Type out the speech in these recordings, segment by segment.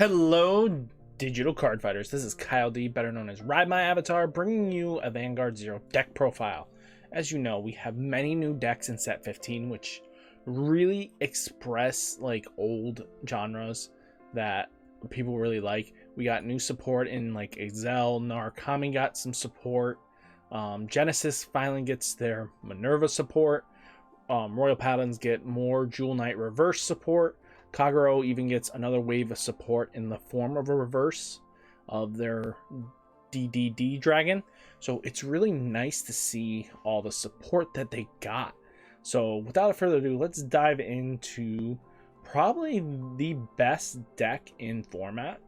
Hello, digital card fighters. This is Kyle D, better known as Ride My Avatar, bringing you a Vanguard Zero deck profile. As you know, we have many new decks in set 15, which really express like old genres that people really like. We got new support in like Excel, Narukami got some support. Genesis finally gets their Minerva support. Royal Paladins get more Jewel Knight reverse support. Kagero even gets another wave of support in the form of a reverse of their DDD dragon. So it's really nice to see all the support that they got. So without further ado, let's dive into probably the best deck in format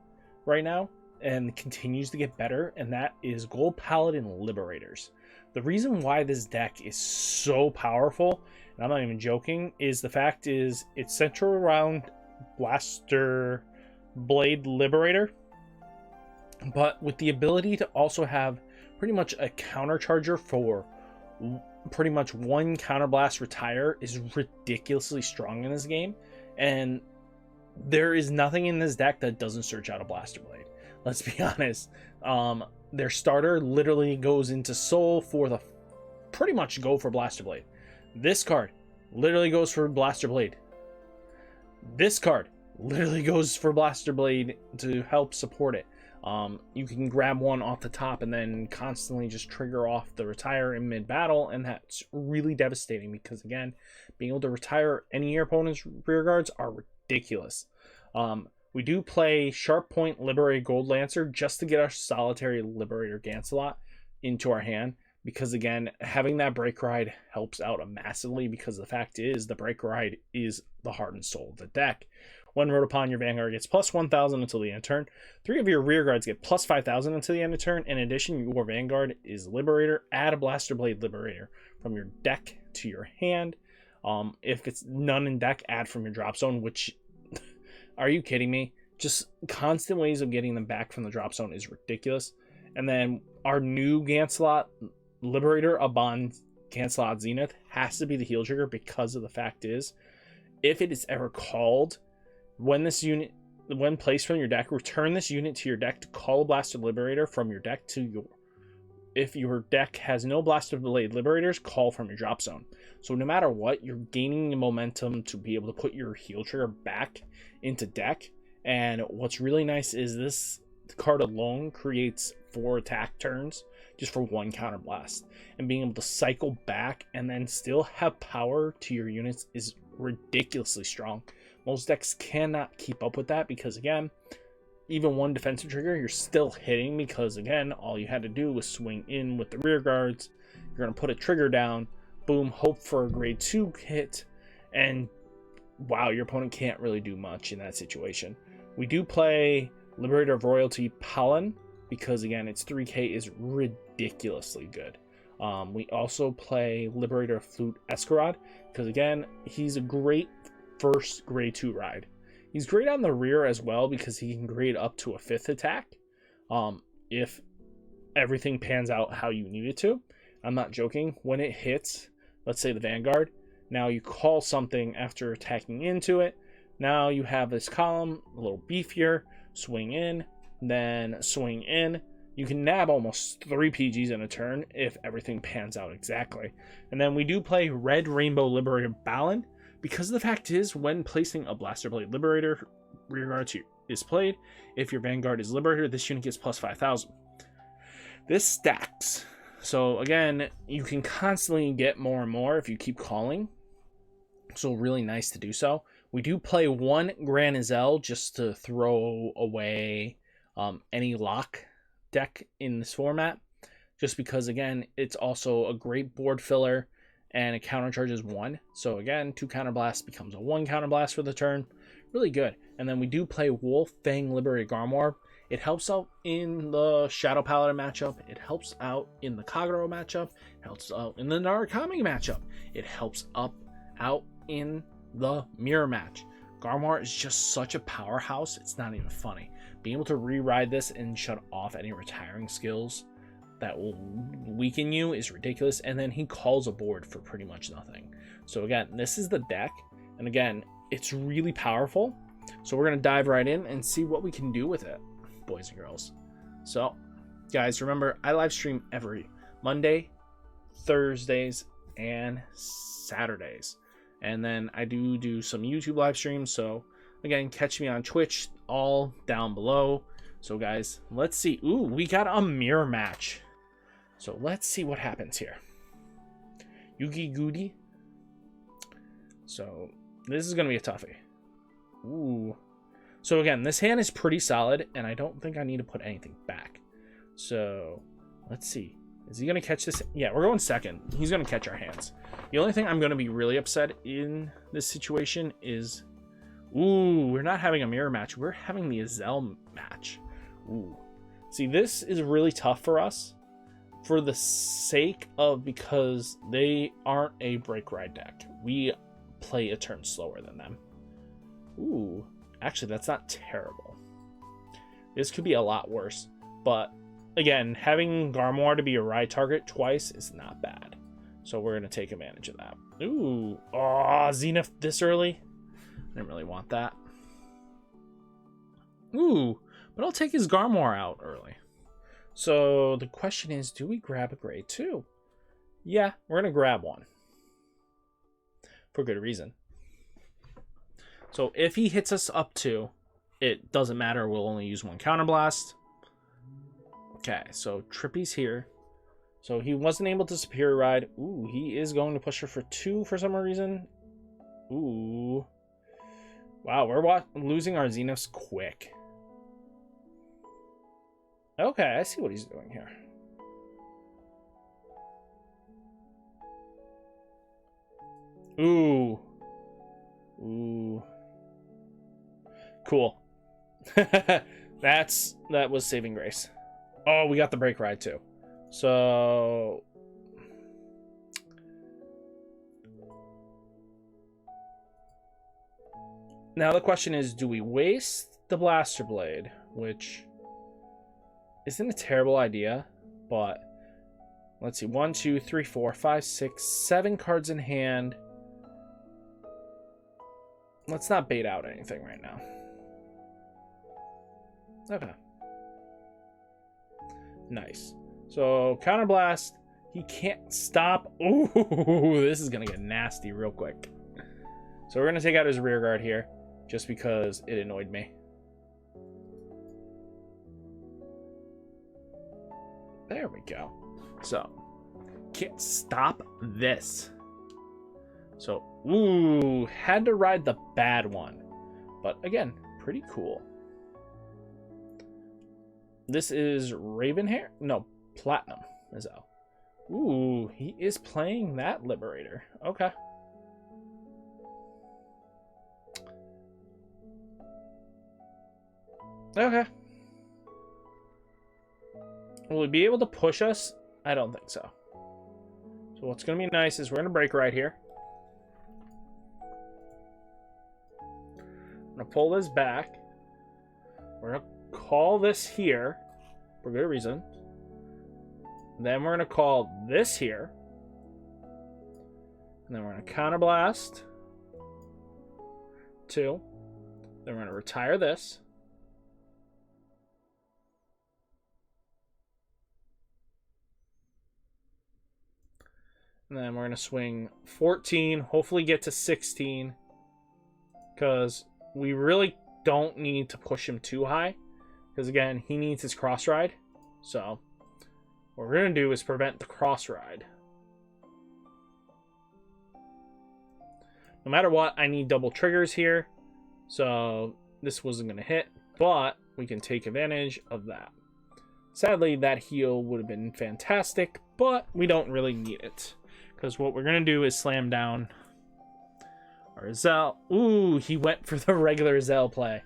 right now and continues to get better, and that is Gold Paladin Liberators. The reason why this deck is so powerful, and I'm not even joking, is the fact is it's centered around Blaster Blade Liberator, but with the ability to also have pretty much a countercharger for pretty much one counterblast retire is ridiculously strong in this game, and there is nothing in this deck that doesn't search out a Blaster Blade. Let's be honest. Their starter literally goes into Soul for the pretty much go for Blaster Blade. This card literally goes for Blaster Blade. This card literally goes for Blaster Blade to help support it. You can grab one off the top and then constantly just trigger off the retire in mid-battle, and that's really devastating because, again, being able to retire any of your opponent's rear guards are ridiculous. We do play Sharp Point Liberator Gold Lancer just to get our solitary Liberator Gancelot into our hand, because again, having that break ride helps out massively, because the fact is the break ride is the heart and soul of the deck. When wrote upon, your Vanguard gets plus 1,000 until the end of turn. 3 of your rear guards get plus 5,000 until the end of turn. In addition, your Vanguard is Liberator. Add a Blaster Blade Liberator from your deck to your hand. If it's none in deck, add from your drop zone, which... Are you kidding me? Just constant ways of getting them back from the drop zone is ridiculous. And then our new Gancelot Liberator upon Gancelot Zenith has to be the heal trigger, because of the fact is, if it is ever called, when placed from your deck, return this unit to your deck to call a Blaster Liberator from your deck to your... If your deck has no Blaster Blade Liberators, call from your drop zone. So no matter what, you're gaining the momentum to be able to put your heal trigger back into deck. And what's really nice is this card alone creates 4 attack turns just for 1 counterblast. And being able to cycle back and then still have power to your units is ridiculously strong. Most decks cannot keep up with that because, again, even 1 defensive trigger, you're still hitting, because again, all you had to do was swing in with the rear guards. You're going to put a trigger down, boom, hope for a grade 2 hit, and wow, your opponent can't really do much in that situation. We do play Liberator of Royalty Paladin, because again, its 3k is ridiculously good. We also play Liberator of Flute Escarod, because again, he's a great first grade 2 ride. He's great on the rear as well, because he can grade up to a 5th attack if everything pans out how you need it to. I'm not joking. When it hits, let's say the Vanguard, now you call something after attacking into it. Now you have this column, a little beefier, swing in, then swing in. You can nab almost 3 PGs in a turn if everything pans out exactly. And then we do play Red Rainbow Liberator Balin, because the fact is, when placing a Blaster Blade Liberator rearguard is played, if your Vanguard is Liberator, this unit gets plus 5,000. This stacks. So again, you can constantly get more and more if you keep calling. So really nice to do so. We do play 1 Granizel just to throw away any lock deck in this format. Just because, again, it's also a great board filler, and it countercharges 1. So again, 2 counterblast becomes a 1 counterblast for the turn. Really good. And then we do play Wolf Fang Liberator Garmoire. It helps out in the Shadow Paladin matchup. It helps out in the Kagero matchup. It helps out in the Narukami matchup. It helps out in the mirror match. Garmoire is just such a powerhouse, it's not even funny. Being able to re-ride this and shut off any retiring skills that will weaken you is ridiculous. And then he calls a board for pretty much nothing. So again, this is the deck, and again, it's really powerful. So we're going to dive right in and see what we can do with it, boys and girls. So, guys, remember, I live stream every Monday, Thursdays, and Saturdays. And then I do some YouTube live streams. So, again, catch me on Twitch, all down below. So, guys, let's see. Ooh, we got a mirror match. So, let's see what happens here. Yugi Goody. So, this is going to be a toughie. Ooh. So, again, this hand is pretty solid, and I don't think I need to put anything back. So, let's see. Is he going to catch this? Yeah, we're going second. He's going to catch our hands. The only thing I'm going to be really upset in this situation is... Ooh, we're not having a mirror match. We're having the Azel match. Ooh. See, this is really tough for us for the sake of because they aren't a break ride deck. We play a turn slower than them. Ooh. Actually, that's not terrible. This could be a lot worse. But, again, having Garmoire to be a ride target twice is not bad. So we're going to take advantage of that. Ooh. Oh, Zenith this early? I didn't really want that. Ooh. But I'll take his Garmoire out early. So the question is, do we grab a grade 2? Yeah, we're going to grab one. For good reason. So if he hits us up 2, it doesn't matter. We'll only use 1 counterblast. Okay, so Trippy's here. So he wasn't able to Superior Ride. Ooh, he is going to push her for 2 for some reason. Ooh. Wow, we're losing our Zeniths quick. Okay, I see what he's doing here. Ooh. Ooh. Cool. That was saving grace. Oh, we got the break ride too. So now the question is, do we waste the Blaster Blade, which isn't a terrible idea, but let's see, 1, 2, 3, 4, 5, 6, 7 cards in hand. Let's not bait out anything right now. Okay. Nice. So, Counterblast. He can't stop. Ooh, this is going to get nasty real quick. So, we're going to take out his rear guard here, just because it annoyed me. There we go. So, can't stop this. So, ooh, had to ride the bad one. But, again, pretty cool. This is Ravenhair? No, Platinum is out. Ooh, he is playing that Liberator. Okay. Okay. Will he be able to push us? I don't think so. So what's going to be nice is we're going to break right here. I'm going to pull this back. We're going to call this here for good reason. Then we're going to call this here. And then we're going to counterblast 2. Then we're going to retire this. And then we're going to swing 14, hopefully get to 16. Because we really don't need to push him too high. Because, again, he needs his cross ride. So, what we're going to do is prevent the cross ride. No matter what, I need double triggers here. So, this wasn't going to hit. But, we can take advantage of that. Sadly, that heal would have been fantastic. But, we don't really need it. Because what we're going to do is slam down our Zell. Ooh, he went for the regular Zell play.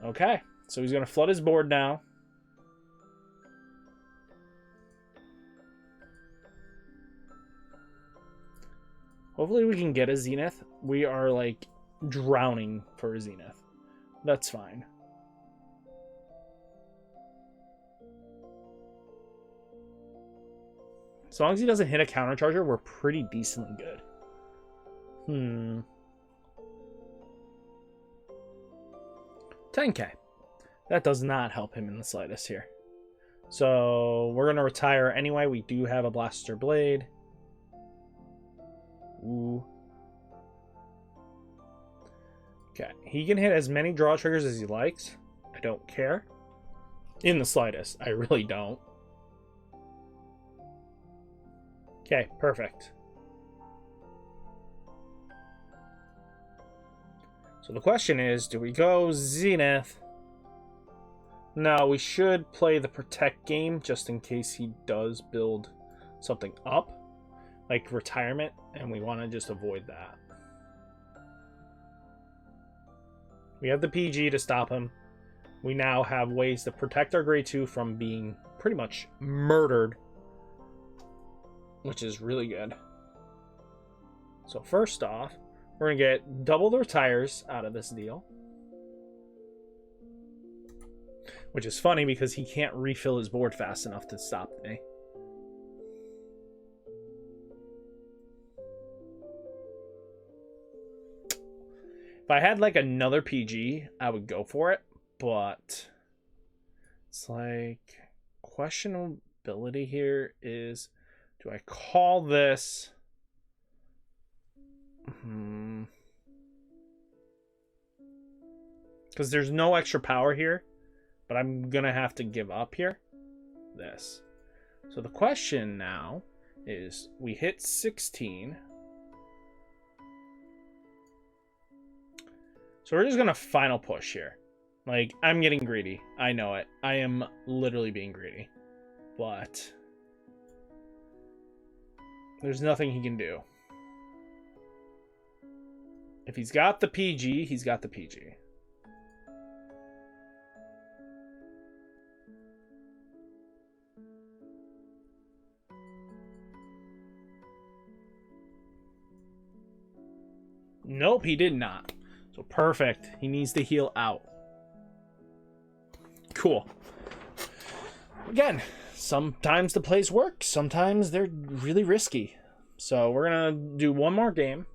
Okay. So he's going to flood his board now. Hopefully we can get a Zenith. We are, like, drowning for a Zenith. That's fine. As long as he doesn't hit a countercharger, we're pretty decently good. 10k. That does not help him in the slightest here. So we're going to retire anyway. We do have a Blaster Blade. Ooh. Okay, he can hit as many draw triggers as he likes. I don't care. In the slightest. I really don't. Okay, perfect. So the question is, do we go Zenith? No, we should play the Protect game just in case he does build something up, like retirement, and we want to just avoid that. We have the PG to stop him. We now have ways to protect our grade 2 from being pretty much murdered, which is really good. So first off, we're going to get double the retires out of this deal. Which is funny because he can't refill his board fast enough to stop me. If I had like another PG, I would go for it. But it's like questionability here is, do I call this? Because there's no extra power here, but I'm going to have to give up here. This. So the question now is, we hit 16. So we're just going to final push here. Like, I'm getting greedy. I know it. I am literally being greedy. But there's nothing he can do. If he's got the PG, he's got the PG. Nope, he did not. So perfect. He needs to heal out. Cool. Again, sometimes the plays work. Sometimes they're really risky. So we're going to do one more game.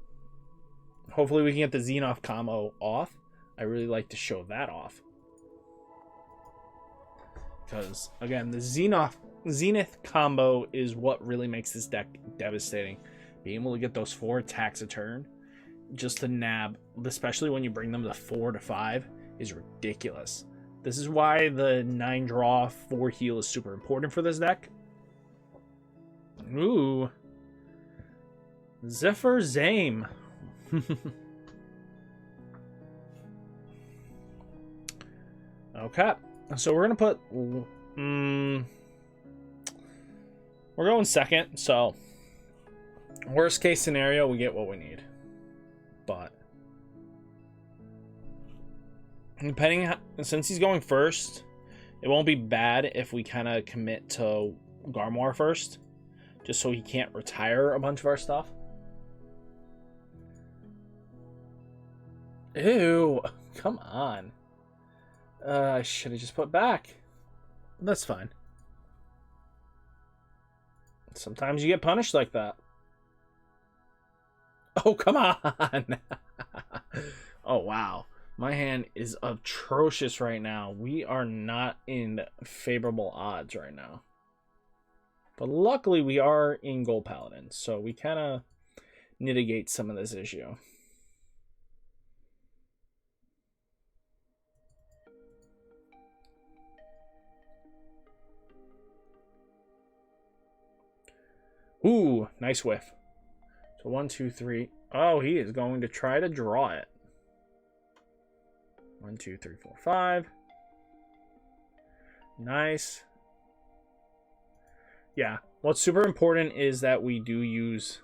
Hopefully we can get the Zenith combo off. I really like to show that off. Because, again, the Zenith combo is what really makes this deck devastating. Being able to get those 4 attacks a turn just to nab, especially when you bring them to 4 to 5, is ridiculous. This is why the 9 draw 4 heal is super important for this deck. Ooh. Zephyr Zame. Okay. So we're going to put... we're going second, so... Worst case scenario, we get what we need. But... depending since he's going first, it won't be bad if we kind of commit to Garmoire first, just so he can't retire a bunch of our stuff. Ew, come on. I should have just put back. That's fine. Sometimes you get punished like that. Oh, come on. Oh, wow. My hand is atrocious right now. We are not in favorable odds right now. But luckily, we are in Gold Paladin, so we kind of mitigate some of this issue. Ooh, nice whiff. So 1, 2, 3. Oh, he is going to try to draw it. 1, 2, 3, 4, 5. Nice. Yeah, what's super important is that we do use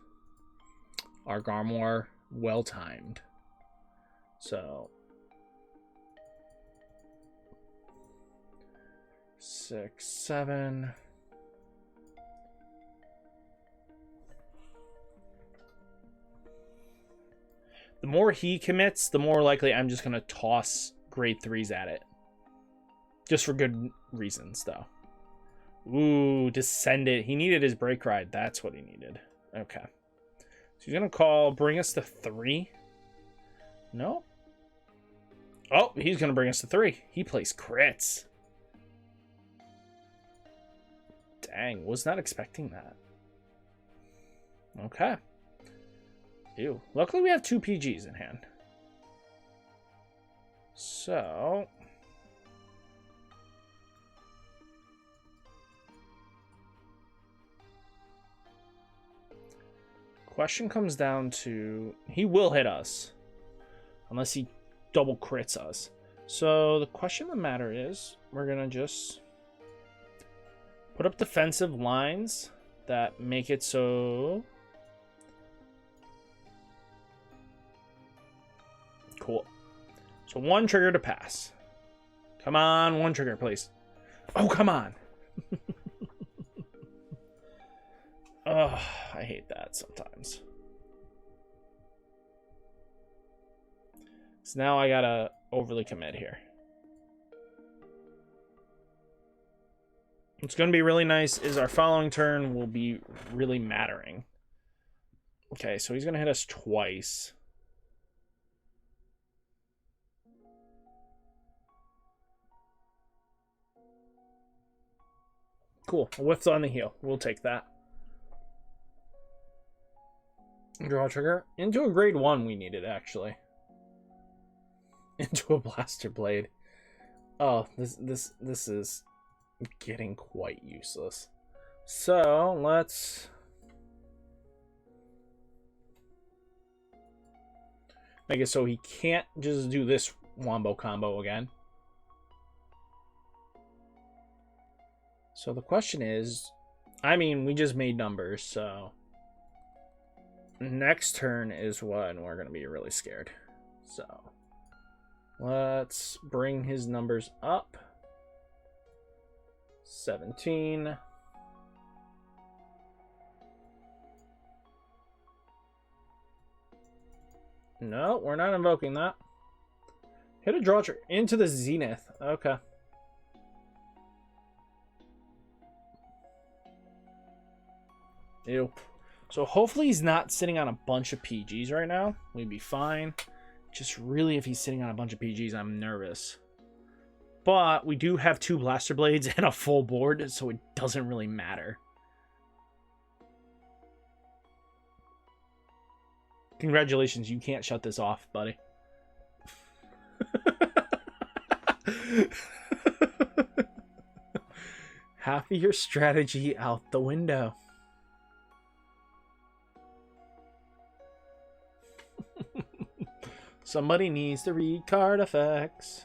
our Garmoire well-timed. So 6, 7. The more he commits, the more likely I'm just going to toss grade 3s at it. Just for good reasons, though. Ooh, Descendant. He needed his break ride. That's what he needed. Okay. So he's going to call, bring us to 3. No? Oh, he's going to bring us to 3. He plays crits. Dang, was not expecting that. Okay. Ew. Luckily, we have 2 PGs in hand. So... question comes down to... he will hit us. Unless he double crits us. So the question of the matter is, we're going to just put up defensive lines that make it so... cool. So 1 trigger to pass. Come on, 1 trigger, please. Oh, come on. Ugh, I hate that sometimes. So now I gotta overly commit here. What's gonna be really nice is our following turn will be really mattering. Okay, so he's gonna hit us twice. Cool. Whiff's on the heel. We'll take that. Draw trigger. Into a grade 1 we needed, actually. Into a blaster blade. Oh, this is getting quite useless. So, let's make it so he can't just do this wombo combo again. So the question is, I mean, we just made numbers, so next turn is when we're going to be really scared. So let's bring his numbers up. 17. No, we're not invoking that. Hit a draw trigger into the Zenith. Okay. Ew. So hopefully he's not sitting on a bunch of PGs right now. We'd be fine. Just really, if he's sitting on a bunch of PGs, I'm nervous. But we do have 2 blaster blades and a full board, so it doesn't really matter. Congratulations, you can't shut this off, buddy. Half of your strategy out the window. Somebody needs to read card effects.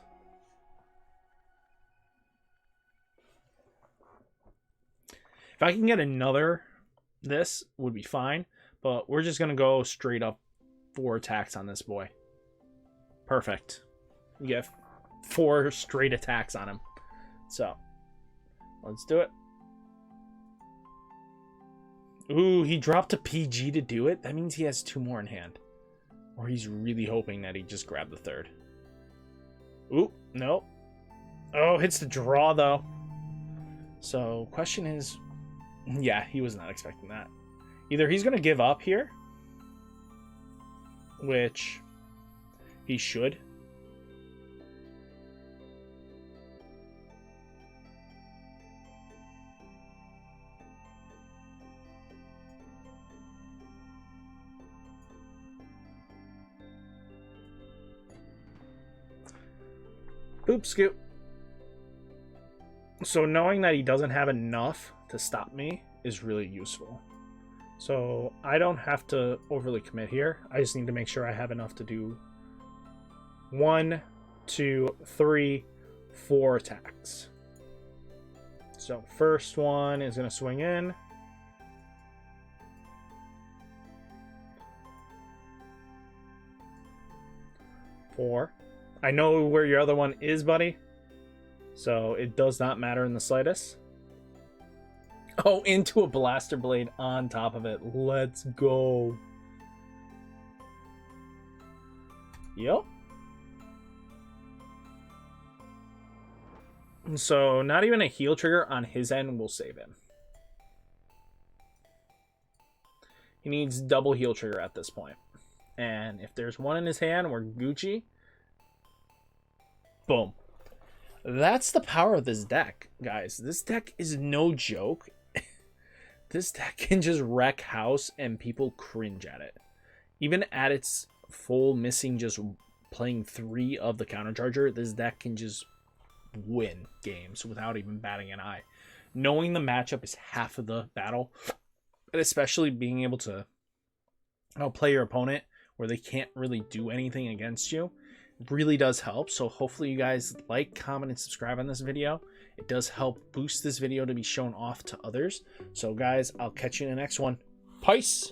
If I can get another, this would be fine. But we're just going to go straight up 4 attacks on this boy. Perfect. You get 4 straight attacks on him. So, let's do it. Ooh, he dropped a PG to do it. That means he has 2 more in hand. Or he's really hoping that he just grabbed the 3rd. Ooh, no. Oh, hits the draw, though. So, question is... yeah, he was not expecting that. Either he's going to give up here, which he should. Boop scoop. So knowing that he doesn't have enough to stop me is really useful. So I don't have to overly commit here. I just need to make sure I have enough to do 1, 2, 3, 4 attacks. So first one is going to swing in. Four. I know where your other one is, buddy. So it does not matter in the slightest. Oh, into a blaster blade on top of it. Let's go. Yep. So not even a heal trigger on his end will save him. He needs double heal trigger at this point. And if there's one in his hand, we're Gucci. Boom. That's the power of this deck, guys. This deck is no joke. This deck can just wreck house and people cringe at it. Even at its full missing just playing 3 of the countercharger, this deck can just win games without even batting an eye. Knowing the matchup is half of the battle, and especially being able to outplay your opponent where they can't really do anything against you really does help. So hopefully you guys like, comment, and subscribe on this video. It does help boost this video to be shown off to others. So guys, I'll catch you in the next one. Peace.